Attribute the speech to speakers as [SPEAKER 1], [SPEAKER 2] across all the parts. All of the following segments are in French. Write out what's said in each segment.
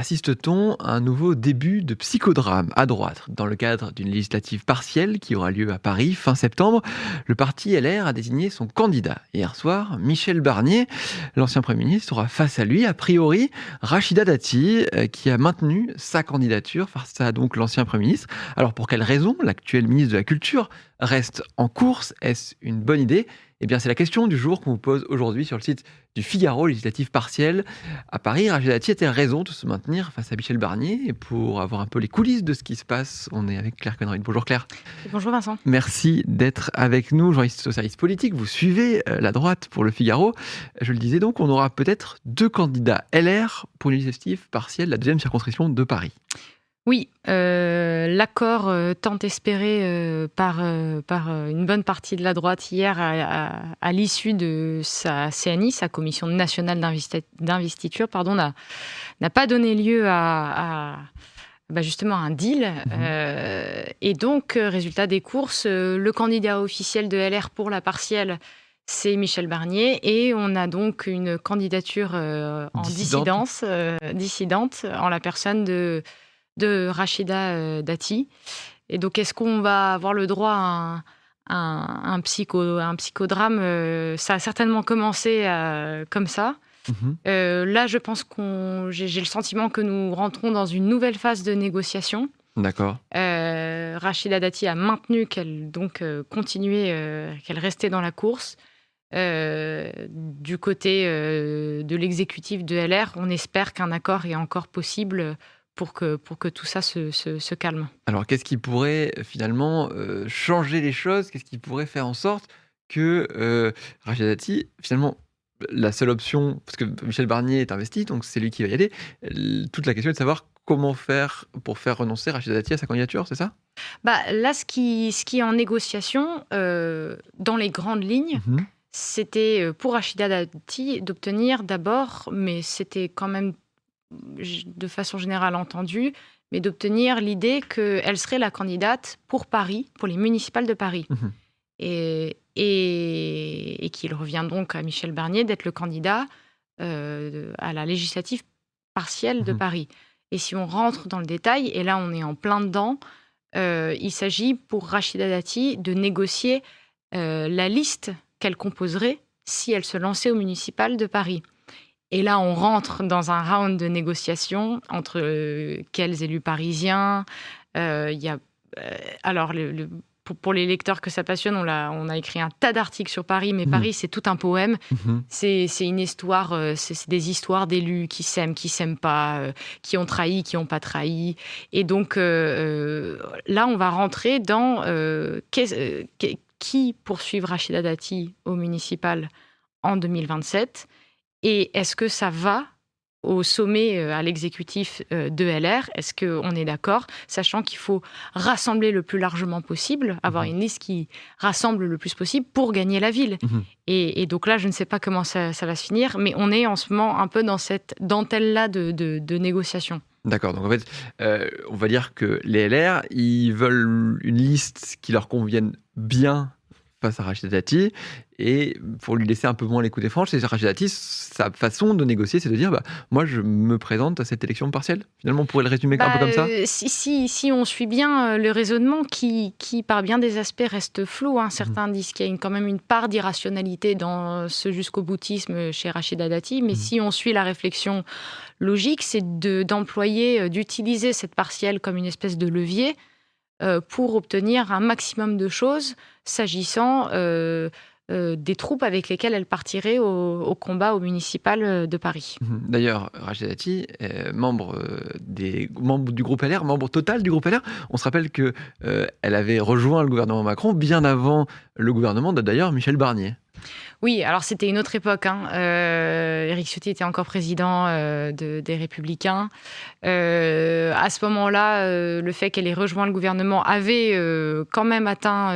[SPEAKER 1] Assiste-t-on à un nouveau début de psychodrame à droite? Dans le cadre d'une législative partielle qui aura lieu à Paris fin septembre, le parti LR a désigné son candidat. Hier soir, Michel Barnier, l'ancien Premier ministre, aura face à lui, a priori, Rachida Dati, qui a maintenu sa candidature face à donc l'ancien Premier ministre. Alors pour quelle raison l'actuel ministre de la Culture reste en course? Est-ce une bonne idée? Eh bien, c'est la question du jour qu'on vous pose aujourd'hui sur le site du Figaro, législative partielle. À Paris, Rachida Dati a-t-elle raison de se maintenir face à Michel Barnier? Et pour avoir un peu les coulisses de ce qui se passe, on est avec Claire Connery. Bonjour Claire.
[SPEAKER 2] Bonjour Vincent.
[SPEAKER 1] Merci d'être avec nous, journaliste au service politique. Vous suivez la droite pour le Figaro. Je le disais donc, on aura peut-être deux candidats LR pour une législative partielle, la deuxième circonscription de Paris.
[SPEAKER 2] Oui, l'accord tant espéré par une bonne partie de la droite hier à l'issue de sa CNI, sa Commission nationale d'investiture, n'a pas donné lieu à justement un deal. Et donc, résultat des courses, le candidat officiel de LR pour la partielle, c'est Michel Barnier, et on a donc une candidature en dissidente, en la personne de Rachida Dati. Et donc, est-ce qu'on va avoir le droit à un psychodrame? Ça a certainement commencé comme ça. Là, je pense j'ai le sentiment que nous rentrons dans une nouvelle phase de négociation.
[SPEAKER 1] D'accord.
[SPEAKER 2] Rachida Dati a maintenu qu'elle continuait, qu'elle restait dans la course. Du côté de l'exécutif de LR, on espère qu'un accord est encore possible pour que tout ça se calme.
[SPEAKER 1] Alors, qu'est-ce qui pourrait finalement changer les choses? Qu'est-ce qui pourrait faire en sorte que Rachida Dati, finalement, la seule option, parce que Michel Barnier est investi, donc c'est lui qui va y aller, toute la question est de savoir comment faire pour faire renoncer Rachida Dati à sa candidature, c'est ça?
[SPEAKER 2] Là, ce qui est en négociation, dans les grandes lignes, c'était pour Rachida Dati d'obtenir d'abord, mais c'était quand même de façon générale entendue, mais d'obtenir l'idée qu'elle serait la candidate pour Paris, pour les municipales de Paris. Et qu'il revient donc à Michel Barnier d'être le candidat à la législative partielle de Paris. Et si on rentre dans le détail, et là on est en plein dedans, il s'agit pour Rachida Dati de négocier la liste qu'elle composerait si elle se lançait au municipal de Paris. Et là, on rentre dans un round de négociation entre quels élus parisiens. Alors, pour les lecteurs que ça passionne, on a écrit un tas d'articles sur Paris, mais Paris, c'est tout un poème. C'est une histoire, c'est des histoires d'élus qui s'aiment pas, qui ont trahi, qui n'ont pas trahi. Et donc, là, on va rentrer dans qui poursuivre Rachida Dati au municipal en 2027. Et est-ce que ça va au sommet, à l'exécutif de LR? Est-ce qu'on est d'accord? Sachant qu'il faut rassembler le plus largement possible, avoir une liste qui rassemble le plus possible pour gagner la ville. Et donc là, je ne sais pas comment ça va se finir, mais on est en ce moment un peu dans cette dentelle-là de négociation.
[SPEAKER 1] D'accord, donc en fait, on va dire que les LR, ils veulent une liste qui leur convienne bien face à Rachida Dati, et pour lui laisser un peu moins les coups des franches, c'est Rachida Dati, sa façon de négocier, c'est de dire moi je me présente à cette élection partielle. Finalement, on pourrait le résumer un peu comme ça.
[SPEAKER 2] Si on suit bien le raisonnement qui par bien des aspects reste flou, certains disent qu'il y a quand même une part d'irrationalité dans ce jusqu'au boutisme chez Rachida Dati, mais si on suit la réflexion logique, c'est d'utiliser cette partielle comme une espèce de levier pour obtenir un maximum de choses s'agissant des troupes avec lesquelles elle partirait au combat au municipal de Paris.
[SPEAKER 1] D'ailleurs, Rachida Dati est membre du groupe LR, membre total du groupe LR. On se rappelle qu'elle avait rejoint le gouvernement Macron bien avant le gouvernement d'ailleurs Michel Barnier.
[SPEAKER 2] Oui, alors c'était une autre époque. Éric Ciotti était encore président des Républicains. À ce moment-là, le fait qu'elle ait rejoint le gouvernement avait quand même atteint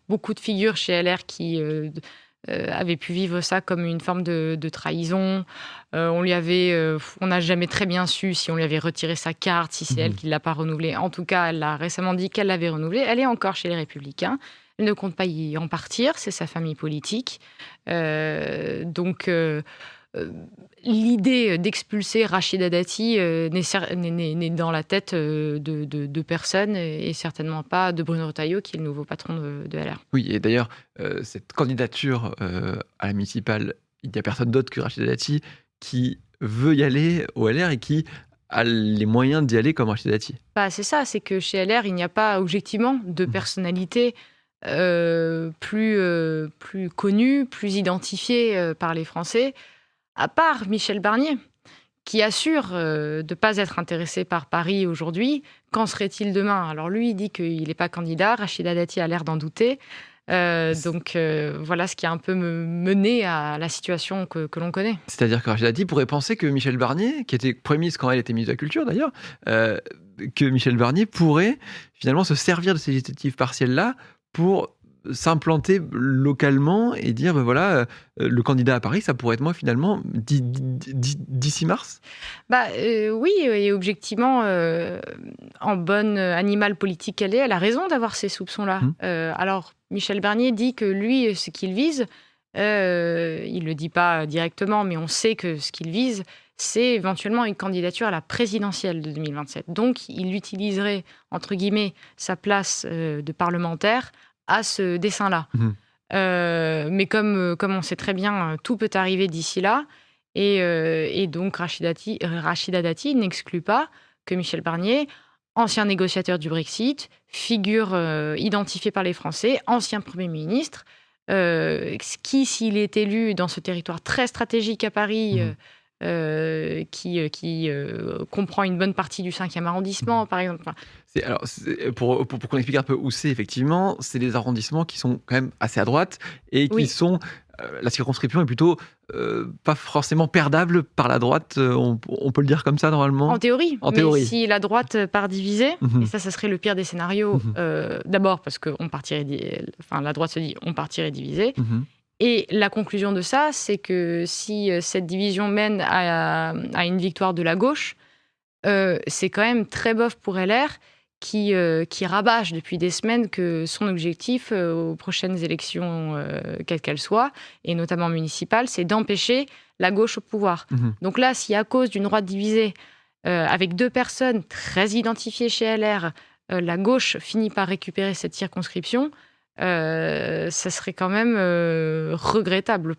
[SPEAKER 2] beaucoup de figures chez LR qui avaient pu vivre ça comme une forme de trahison. On n'a jamais très bien su si on lui avait retiré sa carte, si c'est elle qui ne l'a pas renouvelée. En tout cas, elle a récemment dit qu'elle l'avait renouvelée. Elle est encore chez les Républicains. Elle ne compte pas y en partir, c'est sa famille politique. Donc, l'idée d'expulser Rachida Dati n'est dans la tête de personne et certainement pas de Bruno Retailleau, qui est le nouveau patron de LR.
[SPEAKER 1] Oui, et d'ailleurs, cette candidature à la municipale, il n'y a personne d'autre que Rachida Dati qui veut y aller au LR et qui a les moyens d'y aller comme Rachida Dati.
[SPEAKER 2] C'est ça, c'est que chez LR, il n'y a pas objectivement de personnalité plus connue, plus identifiée par les Français, à part Michel Barnier, qui assure de ne pas être intéressé par Paris aujourd'hui. Qu'en serait-il demain? Alors lui, il dit qu'il n'est pas candidat. Rachida Dati a l'air d'en douter. Donc voilà ce qui a un peu mené à la situation que l'on connaît.
[SPEAKER 1] C'est-à-dire que Rachida Dati pourrait penser que Michel Barnier, qui était Premier ministre quand elle était ministre de la Culture d'ailleurs, que Michel Barnier pourrait finalement se servir de ces législatives partielles-là pour s'implanter localement et dire le candidat à Paris, ça pourrait être moi finalement d'ici mars.
[SPEAKER 2] Oui, et objectivement, en bonne animale politique qu'elle est, elle a raison d'avoir ces soupçons-là. Alors Michel Barnier dit que lui, ce qu'il vise, il ne le dit pas directement, mais on sait que ce qu'il vise, c'est éventuellement une candidature à la présidentielle de 2027. Donc il utiliserait, entre guillemets, sa place de parlementaire à ce dessin-là. Mais comme on sait très bien, tout peut arriver d'ici là. Et donc Rachida Dati n'exclut pas que Michel Barnier, ancien négociateur du Brexit, figure identifiée par les Français, ancien Premier ministre, qui, s'il est élu dans ce territoire très stratégique à Paris, qui comprend une bonne partie du 5e arrondissement, par exemple.
[SPEAKER 1] Pour qu'on explique un peu où c'est, effectivement, c'est des arrondissements qui sont quand même assez à droite et qui sont... la circonscription est plutôt pas forcément perdable par la droite, on peut le dire comme ça normalement.
[SPEAKER 2] En théorie. Mais si la droite part divisée, et ça serait le pire des scénarios, d'abord parce que la droite se dit on partirait divisé. Et la conclusion de ça, c'est que si cette division mène à une victoire de la gauche, c'est quand même très bof pour LR qui rabâche depuis des semaines que son objectif aux prochaines élections, quelles qu'elles soient, et notamment municipales, c'est d'empêcher la gauche au pouvoir. Donc là, si à cause d'une droite divisée, avec 2 personnes très identifiées chez LR, la gauche finit par récupérer cette circonscription, ça serait quand même regrettable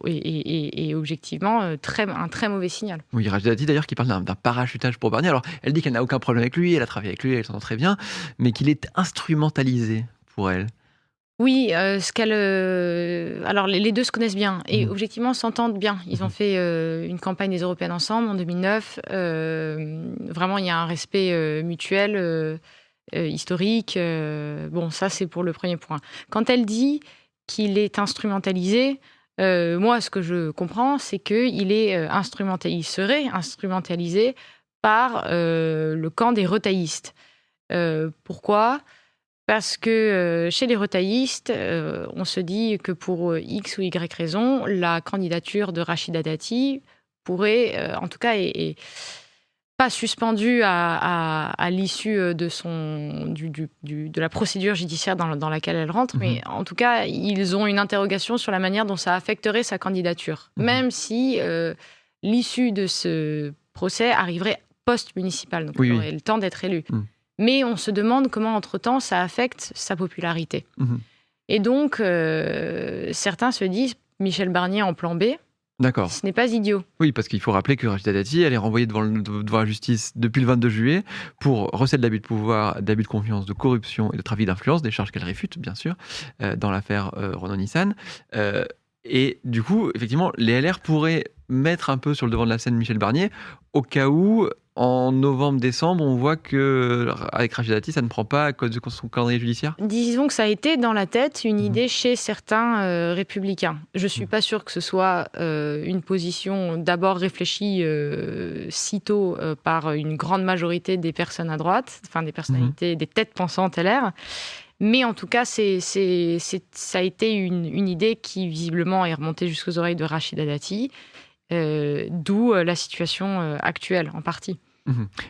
[SPEAKER 2] et objectivement un très mauvais signal.
[SPEAKER 1] Oui, Rachida Dati d'ailleurs qui parle d'un parachutage pour Barnier. Alors elle dit qu'elle n'a aucun problème avec lui, elle a travaillé avec lui, elle s'entend très bien, mais qu'il est instrumentalisé pour elle.
[SPEAKER 2] Oui, alors les deux se connaissent bien et objectivement s'entendent bien. Ils ont fait une campagne des Européennes ensemble en 2009. Vraiment, il y a un respect mutuel. Historique. Ça, c'est pour le premier point. Quand elle dit qu'il est instrumentalisé, moi, ce que je comprends, c'est qu'il il serait instrumentalisé par le camp des retaillistes. Pourquoi ? Parce que chez les retaillistes, on se dit que pour X ou Y raison, la candidature de Rachida Dati pourrait, en tout cas, pas suspendue à l'issue de la procédure judiciaire dans laquelle elle rentre, mais en tout cas, ils ont une interrogation sur la manière dont ça affecterait sa candidature, même si l'issue de ce procès arriverait post-municipal, donc il aurait le temps d'être élu. Mais on se demande comment, entre-temps, ça affecte sa popularité. Et donc, certains se disent, Michel Barnier en plan B,
[SPEAKER 1] d'accord.
[SPEAKER 2] Ce n'est pas idiot.
[SPEAKER 1] Oui, parce qu'il faut rappeler que Rachida Dati, elle est renvoyée devant la justice depuis le 22 juillet pour recel d'abus de pouvoir, d'abus de confiance, de corruption et de trafic d'influence, des charges qu'elle réfute, bien sûr, dans l'affaire Renault-Nissan. Et du coup, effectivement, les LR pourraient mettre un peu sur le devant de la scène Michel Barnier, au cas où, en novembre-décembre, on voit qu'avec Rachida Dati, ça ne prend pas à cause de son calendrier judiciaire.
[SPEAKER 2] Disons que ça a été dans la tête une idée chez certains républicains. Je ne suis pas sûre que ce soit une position d'abord réfléchie sitôt par une grande majorité des personnes à droite, enfin des personnalités, des têtes pensantes LR. Mais en tout cas, ça a été une idée qui visiblement est remontée jusqu'aux oreilles de Rachida Dati, d'où la situation actuelle en partie.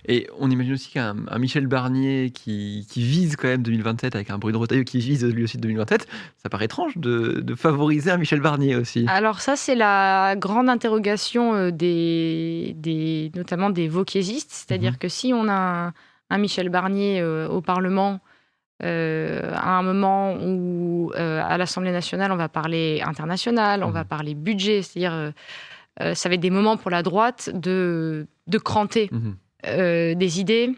[SPEAKER 1] Et on imagine aussi qu'un Michel Barnier qui vise quand même 2027 avec un Bruno Retailleau qui vise lui aussi 2027, ça paraît étrange de favoriser un Michel Barnier aussi.
[SPEAKER 2] Alors ça, c'est la grande interrogation notamment des wokésistes. C'est-à-dire que si on a un Michel Barnier au Parlement, à un moment où à l'Assemblée nationale, on va parler international, on va parler budget, c'est-à-dire ça va être des moments pour la droite de cranter des idées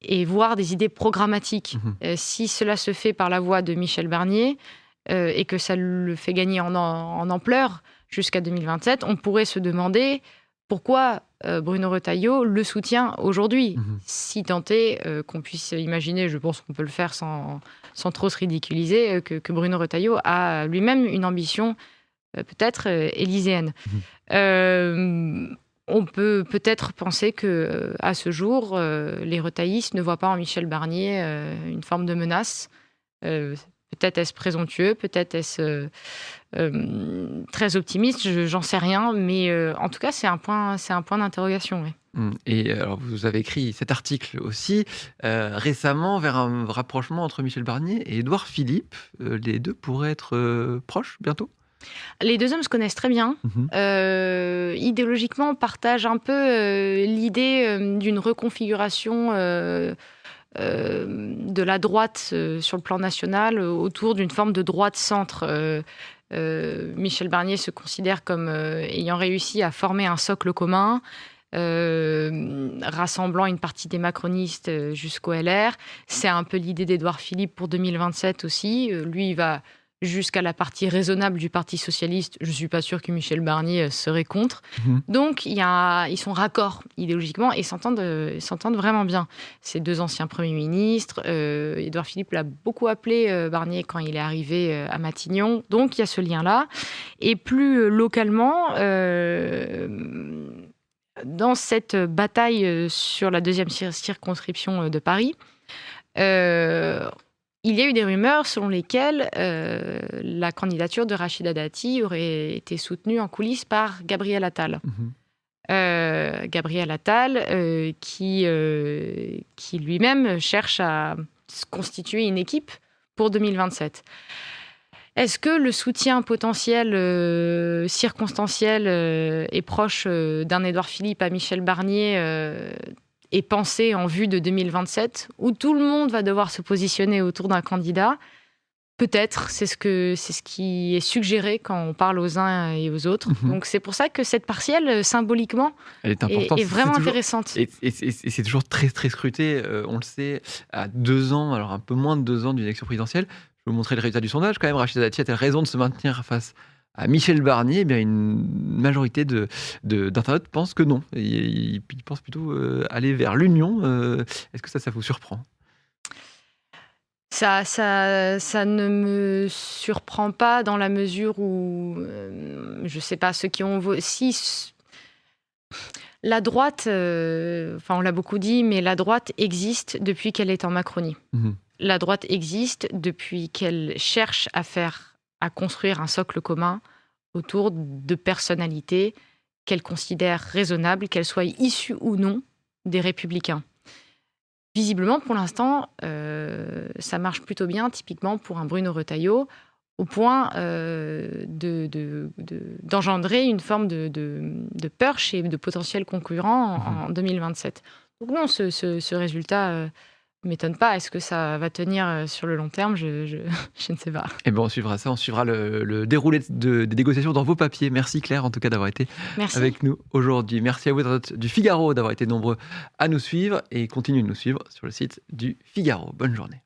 [SPEAKER 2] et voir des idées programmatiques. Si cela se fait par la voie de Michel Barnier et que ça le fait gagner en ampleur jusqu'à 2027, on pourrait se demander pourquoi Bruno Retailleau le soutient aujourd'hui. Si tant est qu'on puisse imaginer, je pense qu'on peut le faire sans trop se ridiculiser, que Bruno Retailleau a lui-même une ambition peut-être élyséenne. On peut peut-être penser que à ce jour, les retaillistes ne voient pas en Michel Barnier une forme de menace. Peut-être est-ce présomptueux, peut-être est-ce très optimiste, j'en sais rien, mais en tout cas c'est un point d'interrogation. Oui.
[SPEAKER 1] Et alors vous avez écrit cet article aussi récemment vers un rapprochement entre Michel Barnier et Édouard Philippe. Les deux pourraient être proches bientôt.
[SPEAKER 2] Les deux hommes se connaissent très bien. Idéologiquement, partagent un peu l'idée d'une reconfiguration de la droite sur le plan national autour d'une forme de droite-centre. Michel Barnier se considère comme ayant réussi à former un socle commun, rassemblant une partie des macronistes jusqu'au LR. C'est un peu l'idée d'Édouard Philippe pour 2027 aussi. Lui, il va jusqu'à la partie raisonnable du Parti socialiste. Je ne suis pas sûre que Michel Barnier serait contre. Donc, ils sont raccords idéologiquement et s'entendent vraiment bien. Ces deux anciens premiers ministres. Édouard Philippe l'a beaucoup appelé Barnier quand il est arrivé à Matignon. Donc, il y a ce lien-là. Et plus localement, dans cette bataille sur la deuxième circonscription de Paris, il y a eu des rumeurs selon lesquelles la candidature de Rachida Dati aurait été soutenue en coulisses par Gabriel Attal. Gabriel Attal qui lui-même cherche à constituer une équipe pour 2027. Est-ce que le soutien potentiel circonstanciel et proche d'un Édouard Philippe à Michel Barnier est pensé en vue de 2027, où tout le monde va devoir se positionner autour d'un candidat? Peut-être, c'est ce qui est suggéré quand on parle aux uns et aux autres. Donc c'est pour ça que cette partielle, symboliquement, est vraiment intéressante.
[SPEAKER 1] Et c'est toujours très, très scruté, on le sait, à 2 ans, alors un peu moins de 2 ans d'une élection présidentielle. Je vais vous montrer le résultat du sondage. Quand même, Rachida Dati a-t-elle raison de se maintenir face à Michel Barnier? Eh bien, une majorité d'internautes pensent que non. Ils pensent plutôt aller vers l'union. Est-ce que ça vous surprend?
[SPEAKER 2] Ça ne me surprend pas dans la mesure où, je ne sais pas, ceux qui ont voté... Si la droite, on l'a beaucoup dit, mais la droite existe depuis qu'elle est en Macronie. La droite existe depuis qu'elle cherche à construire un socle commun autour de personnalités qu'elle considère raisonnables, qu'elles soient issues ou non des Républicains. Visiblement, pour l'instant, ça marche plutôt bien, typiquement pour un Bruno Retailleau, au point d'engendrer une forme de peur chez de potentiels concurrents en 2027. Donc non, ce résultat ne m'étonne pas. Est-ce que ça va tenir sur le long terme? Je ne sais pas.
[SPEAKER 1] Eh bien, on suivra ça. On suivra le déroulé des négociations dans vos papiers. Merci Claire, en tout cas, d'avoir été avec nous aujourd'hui. Merci à vous du Figaro d'avoir été nombreux à nous suivre et continuez de nous suivre sur le site du Figaro. Bonne journée.